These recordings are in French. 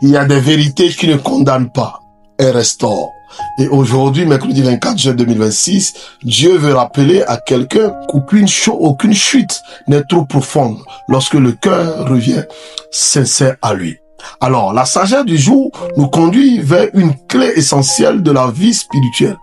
Il y a des vérités qui ne condamnent pas et restaurent. Et aujourd'hui, mercredi 24 juin 2026, Dieu veut rappeler à quelqu'un qu'aucune chute n'est trop profonde lorsque le cœur revient sincère à lui. Alors, la sagesse du jour nous conduit vers une clé essentielle de la vie spirituelle,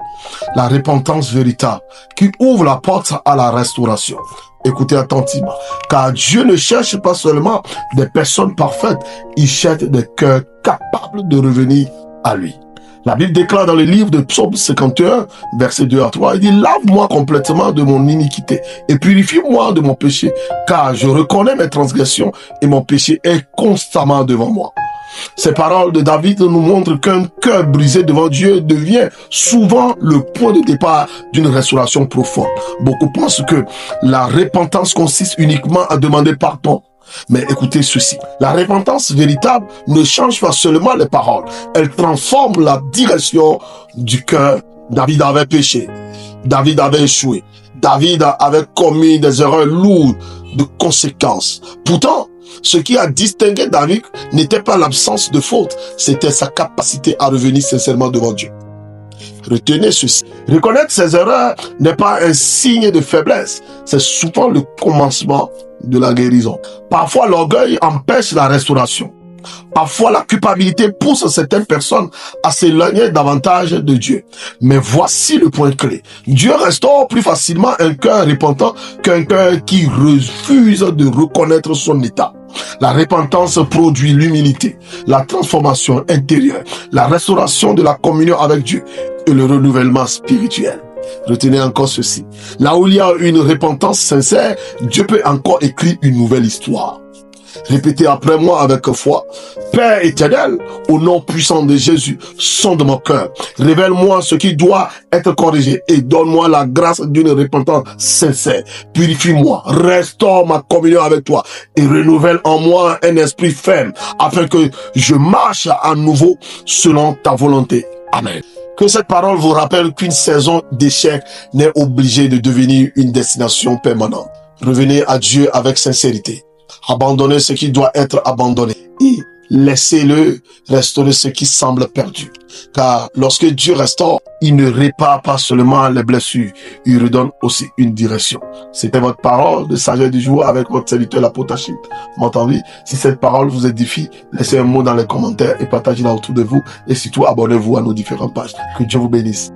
la repentance véritable, qui ouvre la porte à la restauration. Écoutez attentivement, car Dieu ne cherche pas seulement des personnes parfaites, il cherche des cœurs capables de revenir à lui. La Bible déclare dans le livre de Psaume 51, versets 2 à 3, il dit « Lave-moi complètement de mon iniquité et purifie-moi de mon péché, car je reconnais mes transgressions et mon péché est constamment devant moi. » Ces paroles de David nous montrent qu'un cœur brisé devant Dieu devient souvent le point de départ d'une restauration profonde. Beaucoup pensent que la repentance consiste uniquement à demander pardon. Mais écoutez ceci, la repentance véritable ne change pas seulement les paroles, elle transforme la direction du cœur. David avait péché, David avait échoué, David avait commis des erreurs lourdes de conséquences. Pourtant, ce qui a distingué David n'était pas l'absence de faute, c'était sa capacité à revenir sincèrement devant Dieu. Retenez ceci. Reconnaître ses erreurs n'est pas un signe de faiblesse, c'est souvent le commencement de la guérison. Parfois, l'orgueil empêche la restauration. Parfois, la culpabilité pousse certaines personnes à s'éloigner davantage de Dieu. Mais voici le point clé. Dieu restaure plus facilement un cœur repentant qu'un cœur qui refuse de reconnaître son état. La repentance produit l'humilité, la transformation intérieure, la restauration de la communion avec Dieu et le renouvellement spirituel. Retenez encore ceci. Là où il y a une repentance sincère, Dieu peut encore écrire une nouvelle histoire. Répétez après moi avec foi. Père éternel, au nom puissant de Jésus, sonde mon cœur. Révèle-moi ce qui doit être corrigé et donne-moi la grâce d'une repentance sincère. Purifie-moi, restaure ma communion avec toi et renouvelle en moi un esprit ferme afin que je marche à nouveau selon ta volonté. Amen. Que cette parole vous rappelle qu'une saison d'échec n'est obligée de devenir une destination permanente. Revenez à Dieu avec sincérité. Abandonnez ce qui doit être abandonné et laissez-le restaurer ce qui semble perdu. Car lorsque Dieu restaure, il ne répare pas seulement les blessures, il redonne aussi une direction. C'était votre parole de sagesse du jour avec votre serviteur l'apôtre Achille. M'entendez? Si cette parole vous édifie, laissez un mot dans les commentaires et partagez-la autour de vous. Et surtout, abonnez-vous à nos différentes pages. Que Dieu vous bénisse.